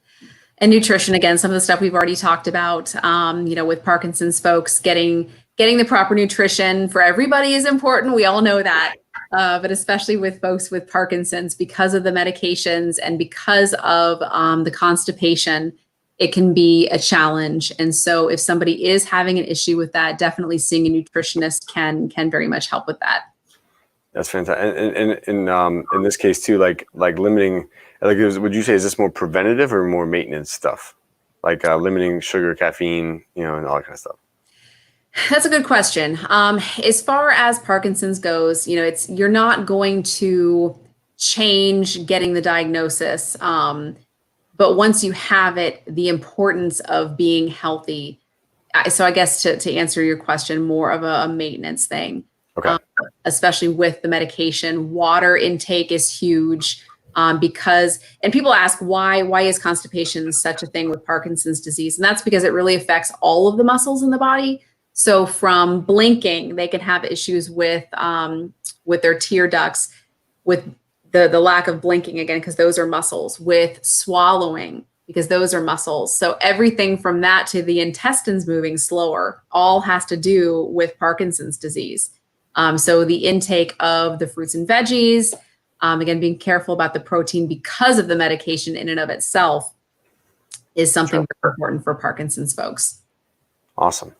And nutrition, again, some of the stuff we've already talked about, with Parkinson's folks, getting the proper nutrition for everybody is important. We all know that. But especially with folks with Parkinson's, because of the medications and because of the constipation, it can be a challenge. And so if somebody is having an issue with that, definitely seeing a nutritionist can very much help with that. That's fantastic. And in this case too, like limiting, would you say, is this more preventative or more maintenance stuff? Like limiting sugar, caffeine, and all that kind of stuff. That's a good question. As far as Parkinson's goes, you're not going to change getting the diagnosis. But once you have it, the importance of being healthy. So I guess to answer your question, more of a maintenance thing. Okay. Especially with the medication, water intake is huge. Because people ask why is constipation such a thing with Parkinson's disease? And that's because it really affects all of the muscles in the body. So from blinking, they can have issues with their tear ducts, with the lack of blinking, again, because those are muscles, with swallowing, because those are muscles. So everything from that to the intestines moving slower all has to do with Parkinson's disease. So the intake of the fruits and veggies, again, being careful about the protein because of the medication in and of itself is something very important for Parkinson's folks. Awesome.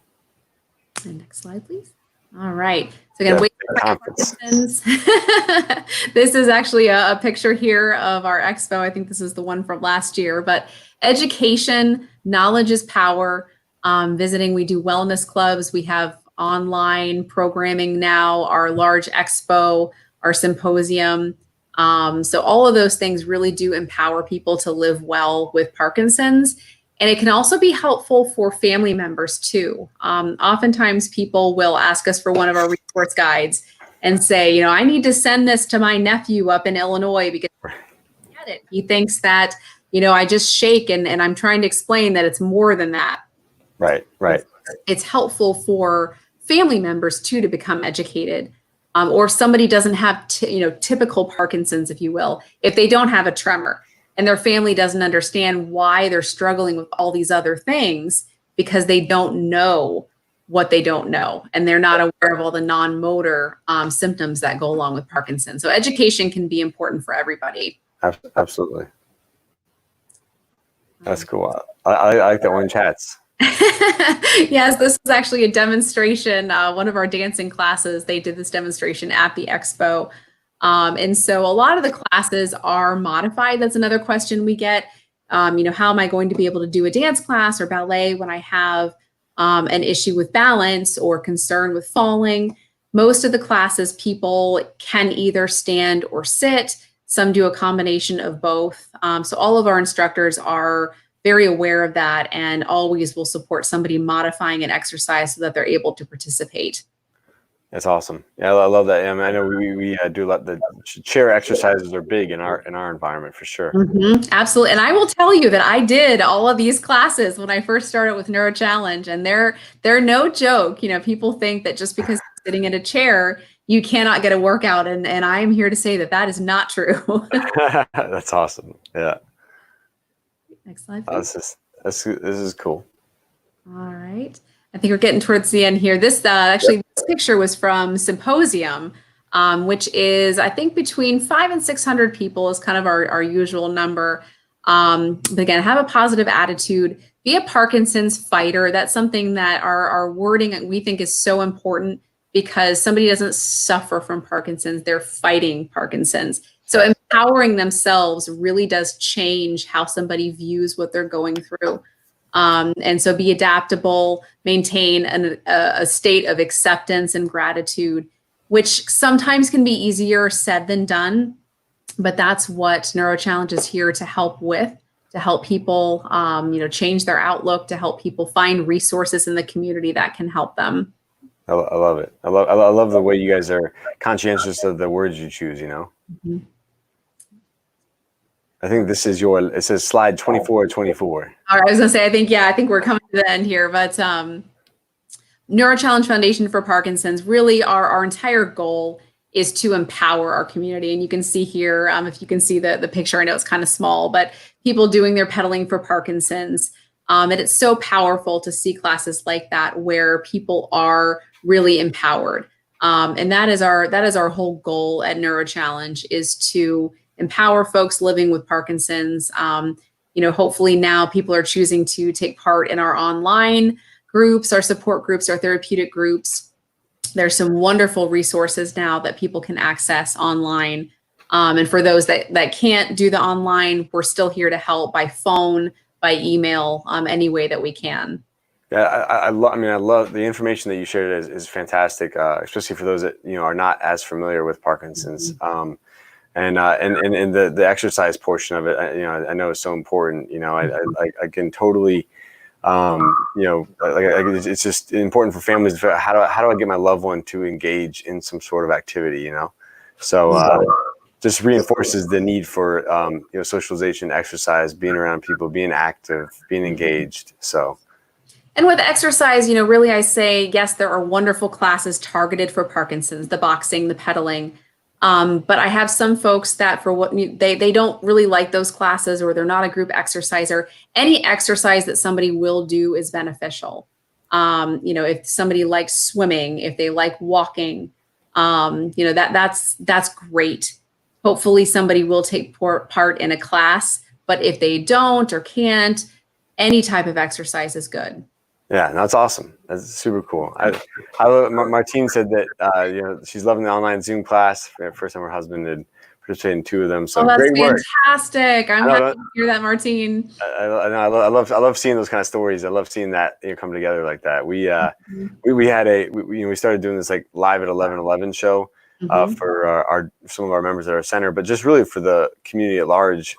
And next slide, please. All right. So again, Parkinson's. This is actually a picture here of our expo. I think this is the one from last year, but education, knowledge is power. Visiting, we do wellness clubs. We have online programming now, our large expo, our symposium. So all of those things really do empower people to live well with Parkinson's. And it can also be helpful for family members too. Oftentimes people will ask us for one of our resource guides and say, I need to send this to my nephew up in Illinois because he doesn't get it. He thinks that, I just shake and I'm trying to explain that it's more than that. Right. It's helpful for family members too to become educated. Or if somebody doesn't have, typical Parkinson's, if you will, if they don't have a tremor and their family doesn't understand why they're struggling with all these other things because they don't know what they don't know. And they're not aware of all the non-motor symptoms that go along with Parkinson's. So education can be important for everybody. Absolutely. That's cool. I like the orange hats. Yes, this is actually a demonstration. One of our dancing classes, they did this demonstration at the expo. And so a lot of the classes are modified. That's another question we get. How am I going to be able to do a dance class or ballet when I have an issue with balance or concern with falling? Most of the classes, people can either stand or sit. Some do a combination of both. So all of our instructors are very aware of that and always will support somebody modifying an exercise so that they're able to participate. That's awesome. Yeah, I love that. I know we do a lot. The chair exercises are big in our environment for sure. Mm-hmm, absolutely. And I will tell you that I did all of these classes when I first started with Neuro Challenge, and they're no joke. People think that just because you're sitting in a chair, you cannot get a workout. And I'm here to say that is not true. That's awesome. Yeah. Next slide, please. This is cool. All right. I think we're getting towards the end here. This picture was from Symposium, which is, I think, between 500 and 600 people is kind of our usual number. But again, have a positive attitude, be a Parkinson's fighter. That's something that our wording we think is so important because somebody doesn't suffer from Parkinson's, they're fighting Parkinson's. So empowering themselves really does change how somebody views what they're going through. And so be adaptable, maintain a state of acceptance and gratitude, which sometimes can be easier said than done. But that's what Neuro Challenge is here to help with, to help people, change their outlook, to help people find resources in the community that can help them. I love it. I love the way you guys are conscientious of the words you choose, Mm-hmm. I think this is it says slide 24 or 24. All right, I was gonna say, I think we're coming to the end here, but Neuro Challenge Foundation for Parkinson's, really our entire goal is to empower our community. And you can see here, if you can see the picture, I know it's kind of small, but people doing their pedaling for Parkinson's. And it's so powerful to see classes like that where people are really empowered. And that is our whole goal at Neuro Challenge, is to empower folks living with Parkinson's. Hopefully now people are choosing to take part in our online groups, our support groups, our therapeutic groups. There's some wonderful resources now that people can access online. And for those that can't do the online, we're still here to help by phone, by email, any way that we can. Yeah, I love the information that you shared is fantastic, especially for those that are not as familiar with Parkinson's. And the exercise portion of it, I know is so important. I can totally, it's just important for families to figure out how do I get my loved one to engage in some sort of activity, So just reinforces the need for socialization, exercise, being around people, being active, being engaged. So. And with exercise, really I say, yes, there are wonderful classes targeted for Parkinson's, the boxing, the pedaling. But I have some folks that for what they don't really like those classes, or they're not a group exerciser. Any exercise that somebody will do is beneficial. If somebody likes swimming, if they like walking, that's great. Hopefully somebody will take part in a class, but if they don't or can't, any type of exercise is good. Yeah, that's awesome. That's super cool. Martine said that she's loving the online Zoom class. First time her husband had participated in 2 of them. So that's great work. Fantastic. I'm happy to hear that, Martine. I love seeing those kind of stories. I love seeing that come together like that. We started doing this like live at 11:11 show for some of our members at our center, but just really for the community at large.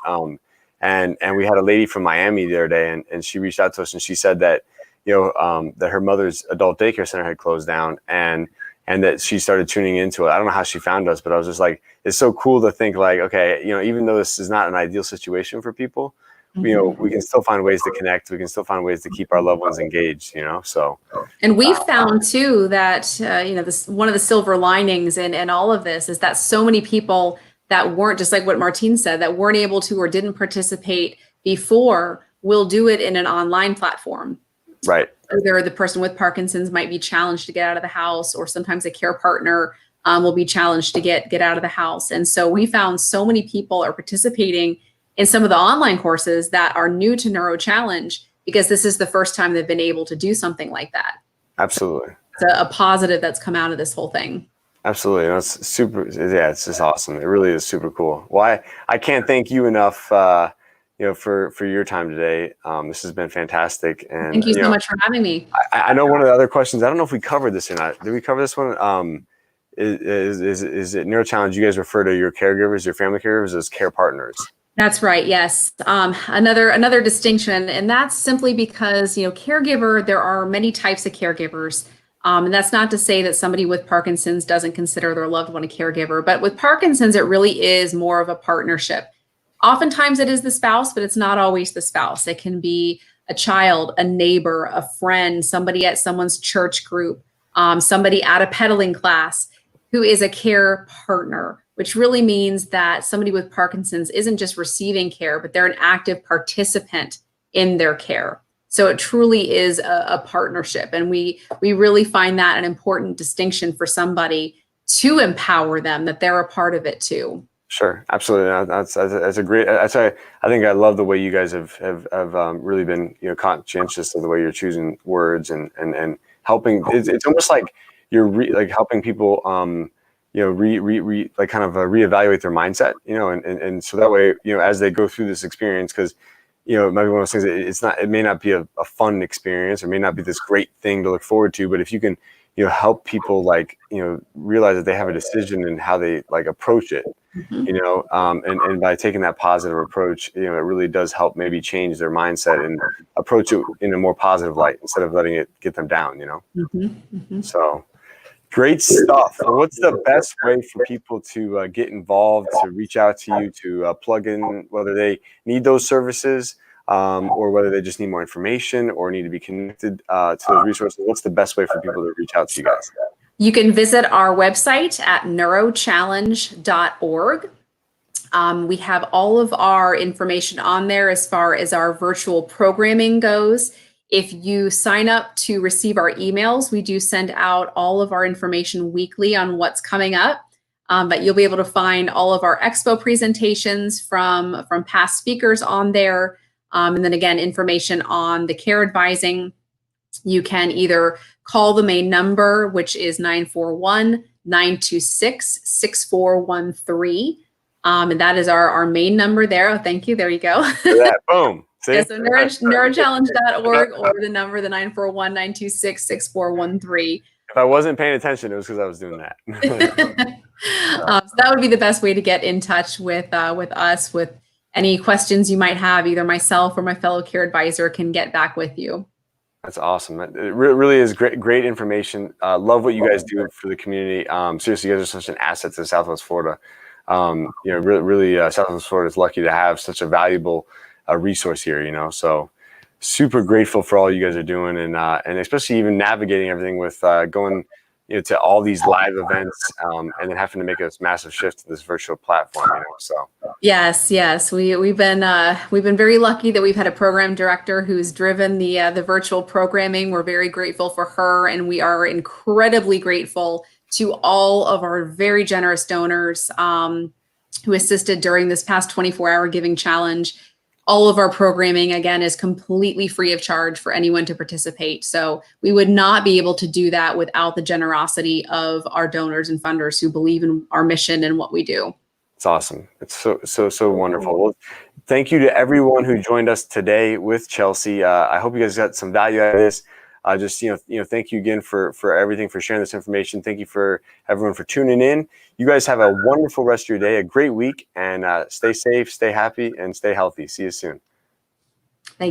And we had a lady from Miami the other day, and she reached out to us and she said that that her mother's adult daycare center had closed down, and that she started tuning into it. I don't know how she found us, but I was just like, it's so cool to think like, okay, even though this is not an ideal situation for people, we can still find ways to connect. We can still find ways to keep our loved ones engaged, so. And we found too that, this one of the silver linings in all of this is that so many people that weren't, just like what Martine said, that weren't able to or didn't participate before will do it in an online platform. Right. Either the person with Parkinson's might be challenged to get out of the house, or sometimes a care partner will be challenged to get out of the house. And so we found so many people are participating in some of the online courses that are new to Neuro Challenge, because this is the first time they've been able to do something like that. Absolutely. It's a positive that's come out of this whole thing. Absolutely. It's super. Yeah, it's just awesome. It really is super cool. Well, I can't thank you enough for your time today. This has been fantastic. And thank you so much for having me. I know one of the other questions, I don't know if we covered this or not. Did we cover this one? Is it Neuro Challenge? You guys refer to your caregivers, your family caregivers, as care partners? That's right. Yes. Another distinction, and that's simply because, caregiver, there are many types of caregivers. And that's not to say that somebody with Parkinson's doesn't consider their loved one a caregiver, but with Parkinson's, it really is more of a partnership. Oftentimes it is the spouse, but it's not always the spouse. It can be a child, a neighbor, a friend, somebody at someone's church group, somebody at a pedaling class who is a care partner, which really means that somebody with Parkinson's isn't just receiving care, but they're an active participant in their care. So it truly is a partnership. And we really find that an important distinction for somebody to empower them, that they're a part of it too. Sure, absolutely. That's a great. I think I love the way you guys have really been conscientious of the way you're choosing words and helping. It's almost like you're helping people reevaluate their mindset, and so that way as they go through this experience, because it might be one of those things that it may not be a fun experience, or may not be this great thing to look forward to, but if you can help people realize that they have a decision in how they approach it. And by taking that positive approach, it really does help maybe change their mindset and approach it in a more positive light instead of letting it get them down, So great stuff. Well, what's the best way for people to get involved, to reach out to you, to plug in, whether they need those services or whether they just need more information or need to be connected to those resources? What's the best way for people to reach out to you guys? You can visit our website at neurochallenge.org. We have all of our information on there as far as our virtual programming goes. If you sign up to receive our emails, we do send out all of our information weekly on what's coming up. But you'll be able to find all of our expo presentations from past speakers on there. And then again, information on the care advising. You can either call the main number, which is 941-926-6413. And that is our main number there. Oh, thank you. There you go. Yeah, boom. See? Yeah, so neurochallenge.org or the number, the 941-926-6413. If I wasn't paying attention, it was because I was doing that. So that would be the best way to get in touch with us with any questions you might have. Either myself or my fellow care advisor can get back with you. That's awesome. It really is great information. Love what you guys do for the community. Seriously, you guys are such an asset to Southwest Florida. Really, Southwest Florida is lucky to have such a valuable resource here. So super grateful for all you guys are doing, and especially even navigating everything with going to all these live events, and then having to make a massive shift to this virtual platform. So yes, we've been very lucky that we've had a program director who's driven the virtual programming. We're very grateful for her, and we are incredibly grateful to all of our very generous donors who assisted during this past 24-hour giving challenge. All of our programming, again, is completely free of charge for anyone to participate. So we would not be able to do that without the generosity of our donors and funders who believe in our mission and what we do. It's awesome. It's so wonderful. Well, thank you to everyone who joined us today with Chelsea. I hope you guys got some value out of this. Thank you again for everything, for sharing this information. Thank you for everyone for tuning in. You guys have a wonderful rest of your day, a great week, and stay safe, stay happy, and stay healthy. See you soon.